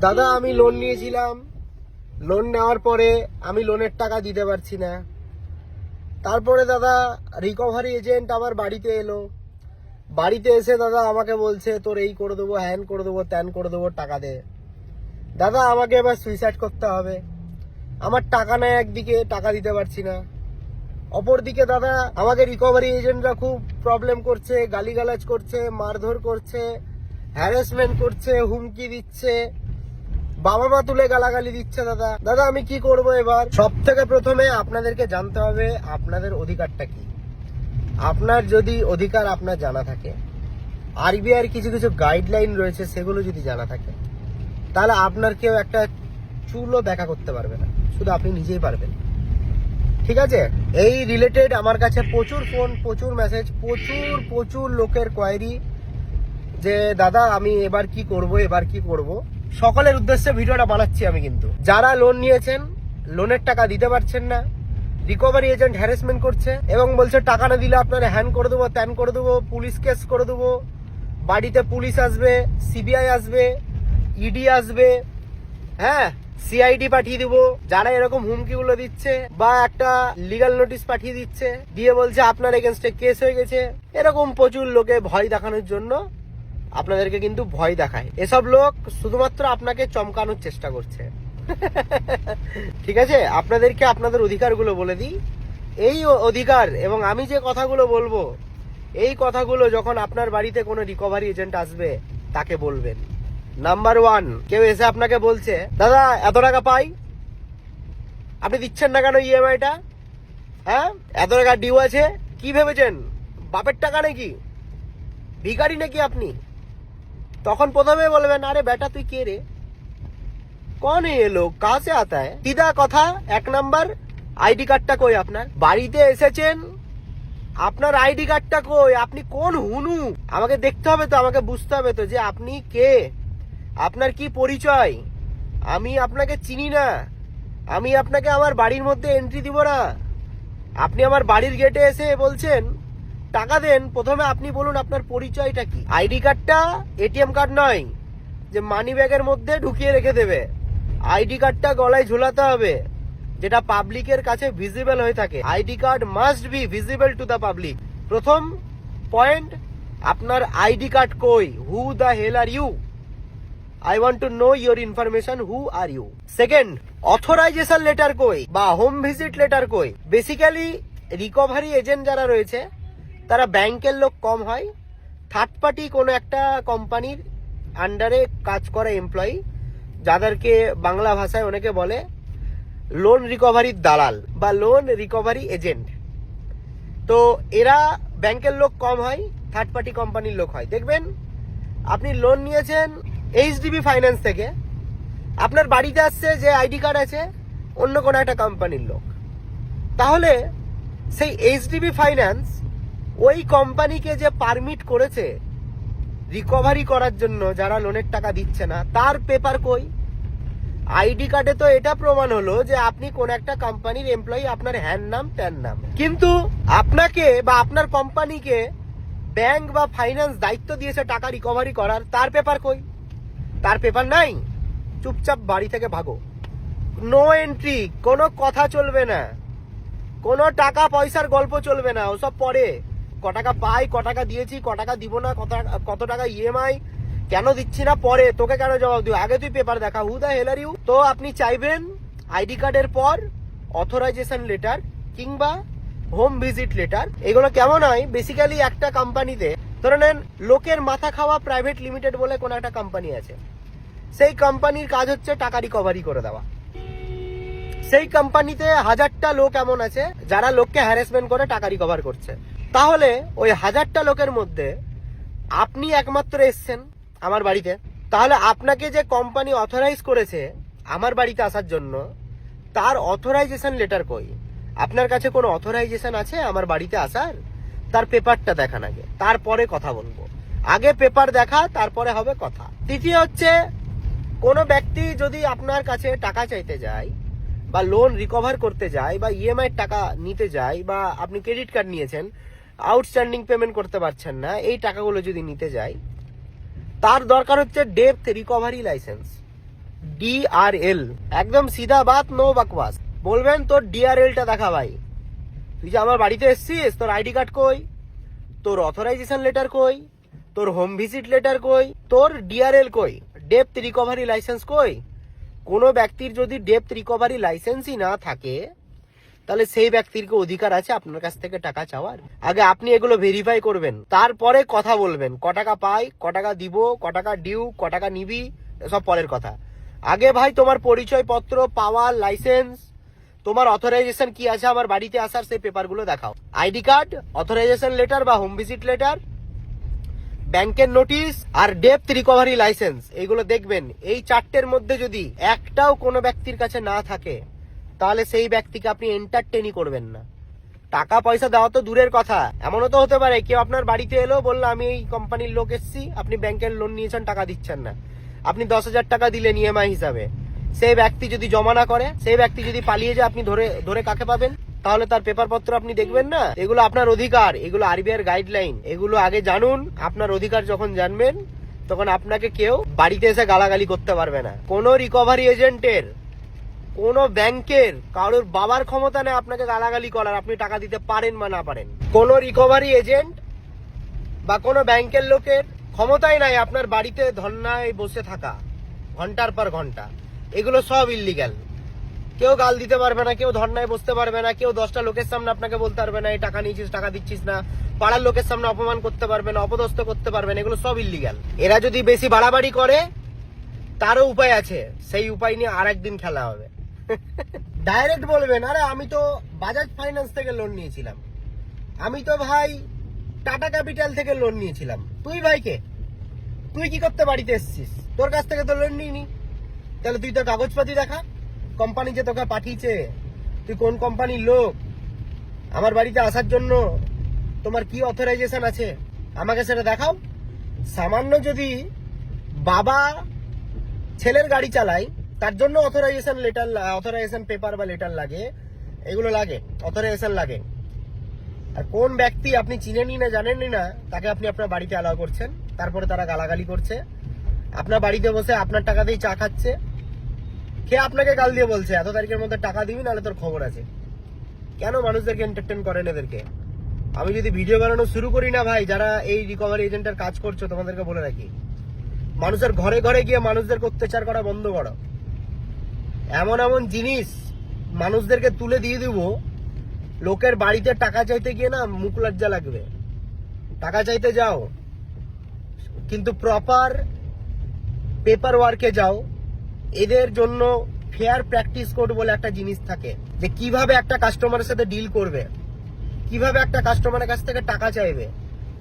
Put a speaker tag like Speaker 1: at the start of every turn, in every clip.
Speaker 1: দাদা আমি লোন নিয়েছিলাম, লোন নেওয়ার পরে আমি লোনের টাকা দিতে পারছি না। তারপরে দাদা রিকভারি এজেন্ট আমার বাড়িতে এলো। বাড়িতে এসে দাদা আমাকে বলছে তোর এই করে দেবো, হ্যান করে দেবো, ত্যান করে দেবো, টাকা দে। দাদা আমাকে এবার সুইসাইড করতে হবে। আমার টাকা নেয়, একদিকে টাকা দিতে পারছি না, অপরদিকে দাদা আমাকে রিকভারি এজেন্টরা খুব প্রবলেম করছে, গালিগালাজ করছে, মারধর করছে, হ্যারাসমেন্ট করছে, হুমকি দিচ্ছে, বাবা মা তুলে গালাগালি দিচ্ছে। দাদা দাদা আমি কি করব এবার? সব থেকে প্রথমে আপনাদেরকে জানতে হবে আপনাদের অধিকারটা কি। আপনার যদি অধিকার আপনার জানা থাকে, আরবিআইয়ের কিছু কিছু গাইডলাইন রয়েছে, সেগুলো যদি জানা থাকে, তাহলে আপনার কেউ একটা চুলও দেখা করতে পারবে না, শুধু আপনি নিজেই পারবেন। ঠিক আছে? এই রিলেটেড আমার কাছে প্রচুর ফোন, প্রচুর মেসেজ, প্রচুর লোকের কোয়ারি যে দাদা আমি এবার কি করব, এবার কি করব। সকলের উদ্দেশ্যে ভিডিওটা বানাচ্ছি আমি। কিন্তু যারা লোন নিয়েছেন, লোনের টাকা দিতে পারছেন না, রিকভারি এজেন্ট হ্যারাসমেন্ট করছে এবং বলছে টাকা না দিলে আপনারা হ্যান করে দেবো, ত্যান করে দেবো, পুলিশ কেস করে দেবো, বাড়িতে পুলিশ আসবে, সিবিআই আসবে, ইডি আসবে, হ্যাঁ সিআইডি পাঠিয়ে দিব। যারা এরকম হুমকিগুলো দিচ্ছে বা একটা লিগাল নোটিশ পাঠিয়ে দিচ্ছে, দিয়ে বলছে আপনার এগেনস্টে কেস হয়ে গেছে, এরকম প্রচুর লোকে ভয় দেখানোর জন্য আপনাদেরকে কিন্তু ভয় দেখায়। এসব লোক শুধুমাত্র আপনাকে চমকানোর চেষ্টা করছে। ঠিক আছে? আপনাদেরকে আপনাদের অধিকারগুলো বলে দিই। এই অধিকার এবং আমি যে কথাগুলো বলবো, এই কথাগুলো যখন আপনার বাড়িতে কোনো রিকভারি এজেন্ট আসবে তাকে বলবেন। নাম্বার 1, কেউ এসে আপনাকে বলছে দাদা এত টাকা পাই, আপনি দিচ্ছেন না কেন ইএমআইটা? হ্যাঁ, এত টাকা ডিউ আছে, কি ভেবেছেন বাপের টাকা নাকি, ভিখারি নাকি আপনি? তখন প্রথমে বলবেন আরে বেটা তুই কে রে, कौन है ये लोग, कहां से आता है? सीधा কথা। 1 নাম্বার, আইডি কার্ডটা কই আপনার? বাড়িতে এসেছেন, আপনার আইডি কার্ডটা কই? আপনি কোন হুনু? আমাকে দেখতে হবে তো, আমাকে বুঝতে হবে তো যে আপনি কে, আপনার কি পরিচয়। আমি আপনাকে চিনি না, আমি আপনাকে আমার বাড়ির মধ্যে এন্ট্রি দিব না। আপনি আমার বাড়ির গেটে এসে বলছেন টাকা দেন, প্রথমে আপনি বলুন আপনার পরিচয়টা কি। আইডি কার্ডটা এটিএম কার্ড নয় যে মানি ব্যাগের মধ্যে ঢুকিয়ে রেখে দেবে। আইডি কার্ডটা গলায় ঝুলাতে হবে, যেটা পাবলিকের কাছে ভিজিবল হয়ে থাকে। ID card must be visible to the public. প্রথম পয়েন্ট, আপনার আইডি কার্ড কই? Who the hell are you? I want to know your information, who are you? Second, authorization letter কই বা হোম ভিজিট লেটার কই? Basically recovery agent যারা রয়েছে তারা ব্যাংকের লোক কম হয়, থার্ড পার্টি কোনো একটা কোম্পানির আন্ডারে কাজ করা এমপ্লয়ি, যাদেরকে বাংলা ভাষায় অনেকে বলে লোন রিকভারির দালাল বা লোন রিকভারি এজেন্ট। তো এরা ব্যাংকের লোক কম হয়, থার্ড পার্টি কোম্পানির লোক হয়। দেখবেন আপনি লোন নিয়েছেন এইচডিবি ফাইন্যান্স থেকে, আপনার বাড়িতে আসছে যে আইডি কার্ড আছে অন্য কোনো একটা কোম্পানির লোক, তাহলে সেই এইচডিবি ফাইন্যান্স ওই কোম্পানিকে যে পারমিট করেছে রিকভারি করার জন্য যারা লোনের টাকা দিচ্ছে না, তার পেপার কই? আইডি কার্ডে তো এটা প্রমাণ হলো যে আপনি কোন একটা কোম্পানির এমপ্লয়ি, আপনার হ্যান নাম ত্যান নাম, কিন্তু আপনাকে বা আপনার কোম্পানিকে ব্যাংক বা ফাইন্যান্স দায়িত্ব দিয়েছে টাকা রিকভারি করার, তার পেপার কই? তার পেপার নাই, চুপচাপ বাড়ি থেকে ভাগো। নো এন্ট্রি, কোনো কথা চলবে না, কোনো টাকা পয়সার গল্প চলবে না, ওসব পরে। ক টাকা পাই, ক টাকা দিয়েছি, ক টাকা দিব না, কত টাকা ইএমআই, কেন দিচ্ছি না পরে, তোকে কেন জবাব দিব, আগে তুই পেপার দেখা। হু দা হেল আর ইউ? তো আপনি চাইবেন আইডি কার্ডের পর অথরাইজেশন লেটার কিংবা হোম ভিজিট লেটার। এগুলো কেমন হয়, বেসিক্যালি একটা কোম্পানিতে ধরে নেন লোকের মাথা খাওয়া প্রাইভেট লিমিটেড বলে কোন একটা কোম্পানি আছে, সেই কোম্পানির কাজ হচ্ছে টাকা রিকভারি করে দেওয়া। সেই কোম্পানিতে 1000টা লোক এমন আছে যারা লোককে হ্যারাসমেন্ট করে টাকা রিকভার করছে। তাহলে ওই 1000টা লোকের মধ্যে আপনি একমাত্র এসছেন আমার বাড়িতে, তাহলে আপনাকে যে কোম্পানি অথরাইজ করেছে আমার বাড়িতে আসার জন্য, তার অথরাইজেশন লেটার কই? আপনার কাছে কোনো অথরাইজেশন আছে আমার বাড়িতে আসার? তার পেপারটা দেখান আগে, তারপরে কথা বলবো। আগে পেপার দেখা, তারপরে হবে কথা। তৃতীয় হচ্ছে, কোনো ব্যক্তি যদি আপনার কাছে টাকা চাইতে যায় বা লোন রিকভার করতে যায় বা ইএমআই টাকা নিতে যায়, বা আপনি ক্রেডিট কার্ড নিয়েছেন, আউটস্ট্যান্ডিং পেমেন্ট করতে পারছেন না, এই টাকাগুলো যদি নিতে যায়, তার দরকার হচ্ছে ডেপ্থ রিকভারি লাইসেন্স। DRL, একদম সিধা বাত, নো বকওয়াস। বলবেন তোর DRL-টা দেখা ভাই, তুই যে আমার বাড়িতে এসছিস, তোর আইডি কার্ড কই, তোর অথরাইজেশন লেটার কই, তোর হোম ভিজিট লেটার কই, তোর DRL কই, ডেপথ রিকভারি লাইসেন্স কই? কোনো ব্যক্তির যদি ডেপথ রিকভারি লাইসেন্সই না থাকে, তাহলে সেই ব্যক্তির কি অধিকার আছে আপনার কাছ থেকে টাকা চাওয়ার? আগে আপনি এগুলো ভেরিফাই করবেন, তারপরে কথা বলবেন। ক টাকা পাই, ক টাকা দিব, ক টাকা ডিউ, ক টাকা নিবি, এসব পরের কথা। আগে ভাই তোমার পরিচয় পত্র, পাওয়ার লাইসেন্স, তোমার অথরাইজেশন কি আছে আমার বাড়িতে আসার, সেই পেপারগুলো দেখাও। আইডি কার্ড, অথরাইজেশন লেটার বা হোম ভিজিট লেটার, ব্যাংকের নোটিশ আর ডেপথ রিকভারি লাইসেন্স, এগুলো দেখবেন। এই চারটের মধ্যে যদি একটাও কোনো ব্যক্তির কাছে না থাকে, তাহলে সেই ব্যক্তিকে আপনি এন্টারটেনই করবেন না। টাকা পয়সা দেওয়া তো দূরের কথা, এমনও তো হতে পারে কেউ আপনার বাড়িতে এলো, বললো আমি এই কোম্পানির লোক এসছি, আপনি ব্যাংকের লোন নিয়েছেন, টাকা দিচ্ছেন না, আপনি 10,000 টাকা দিলেন EMI হিসাবে। সেই ব্যক্তি যদি জমা না করে, সেই ব্যক্তি যদি পালিয়ে যায়, আপনি ধরে ধরে কাকে পাবেন? তাহলে তার পেপার পত্র আপনি দেখবেন না? এগুলো আপনার অধিকার, এগুলো RBI এর গাইডলাইন, এগুলো আগে জানুন। আপনার অধিকার যখন জানবেন, তখন আপনাকে কেউ বাড়িতে এসে গালাগালি করতে পারবে না। কোনো রিকভারি এজেন্টের, কোনো ব্যাংকের কারোর বাবার ক্ষমতা নেই আপনাকে গালাগালি করার, আপনি টাকা দিতে পারেন বা না পারেন। কোনো রিকভারি এজেন্ট বা কোনো ব্যাংকের লোকের ক্ষমতাই নাই আপনার বাড়িতে ধর্নায় বসে থাকা ঘন্টার পর ঘন্টা। এগুলো সব ইল্লিগ্যাল। কেউ গাল দিতে পারবে না, কেউ ধর্নায় বসতে পারবে না, কেউ 10টা লোকের সামনে আপনাকে বলতে পারবে না এই টাকা নিয়েছিস, টাকা দিচ্ছিস না। পাড়ার লোকের সামনে অপমান করতে পারবে না, অপদস্থ করতে পারবে না, এগুলো সব ইল্লিগ্যাল। এরা যদি বেশি বাড়াবাড়ি করে, তারও উপায় আছে, সেই উপায় নিয়ে আর একদিন খেলা হবে। ডাইরেক্ট বলবেন, আরে আমি তো বাজাজ ফাইন্যান্স থেকে লোন নিয়েছিলাম, আমি তো ভাই টাটা ক্যাপিটাল থেকে লোন নিয়েছিলাম। তুই ভাই কে? তুই কি করতে বাড়িতে এসেছিস? তোর কাছ থেকে তো লোন নিইনি। তাহলে তুই তো কাগজপাতি দেখা, কোম্পানি যে তোকে পাঠিয়েছে, তুই কোন কোম্পানির লোক, আমার বাড়িতে আসার জন্য তোমার কি অথরাইজেশন আছে, আমাকে সেটা দেখাও। সামান্য যদি বাবা ছেলের গাড়ি চালায়, তার জন্য অথরাইজেশন লেটার, অথরাইজেশন পেপার বা লেটার লাগে, এগুলো লাগে, অথরাইজেশন লাগে। আর কোন ব্যক্তি আপনি চিনেনই না, জানেনই না, তাকে আপনি আপনার বাড়িতে অ্যালাউ করছেন, তারপরে তারা গালাগালি করছে, আপনার বাড়িতে বসে আপনার টাকাতেই চা খাচ্ছে, খেয়ে আপনাকে গাল দিয়ে বলছে এত তারিখের মধ্যে টাকা দিবি, নাহলে তোর খবর আছে। কেন মানুষদেরকে এন্টারটেন করেন এদেরকে? আমি যদি ভিডিও বানানো শুরু করি না ভাই, যারা এই রিকভারি এজেন্টের কাজ করছো, তোমাদেরকে বলে রাখি, মানুষের ঘরে ঘরে গিয়ে মানুষদেরকে অত্যাচার করা বন্ধ করো। এমন এমন জিনিস মানুষদেরকে তুলে দিয়ে দিব, লোকের বাড়িতে টাকা চাইতে গিয়ে না মুখ লজ্জা লাগবে। টাকা চাইতে যাও, কিন্তু প্রপার পেপার ওয়ার্কে যাও। এদের জন্য ফেয়ার প্র্যাকটিস কোড বলে একটা জিনিস থাকে, যে কিভাবে একটা কাস্টমারের সাথে ডিল করবে, কিভাবে একটা কাস্টমারের কাছ থেকে টাকা চাইবে।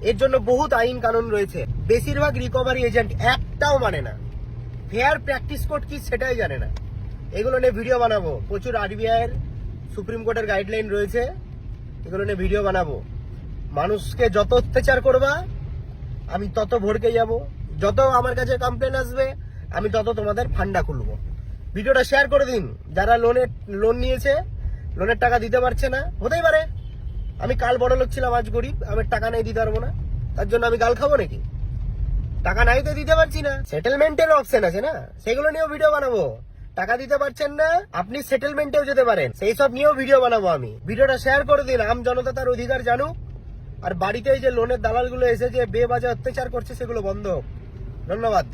Speaker 1: এর জন্য বহুত আইন কানুন রয়েছে। বেশিরভাগ রিকভারি এজেন্ট একটাও মানে না, ফেয়ার প্র্যাকটিস কোড কি সেটাই জানে না। এগুলো নিয়ে ভিডিও বানাবো, প্রচুর RBI এর, সুপ্রিম কোর্টের গাইডলাইন রয়েছে, এগুলো নিয়ে ভিডিও বানাবো। মানুষকে যত অত্যাচার করবা, আমি তত ভড়কে যাব। যত আমার কাছে কমপ্লেন আসবে, আমি তত তোমাদের ফান্ডা খুলবো। ভিডিওটা শেয়ার করে দিন। যারা লোন নিয়েছে, লোনের টাকা দিতে পারছে না, হতেই পারে আমি কাল বড় লোক ছিলাম, আজ গরিব, আমার টাকা নাই, দিতে পারবো না, তার জন্য আমি গাল খাবো নাকি? টাকা নাই তো দিতে পারছি না, সেটেলমেন্টের অপশন আছে না, সেগুলো নিয়েও ভিডিও বানাবো। টাকা দিতে পারছেন না, আপনি সেটেলমেন্টেও যেতে পারেন, সেই সব নিয়েও ভিডিও বানাবো আমি। ভিডিওটা শেয়ার করে দিন, আম জনতা তার অধিকার জানুক। আর বাড়িতে যে লোনের দালালগুলো এসে যে বেবাজে অত্যাচার করছে, সেগুলো বন্ধ হোক। ধন্যবাদ।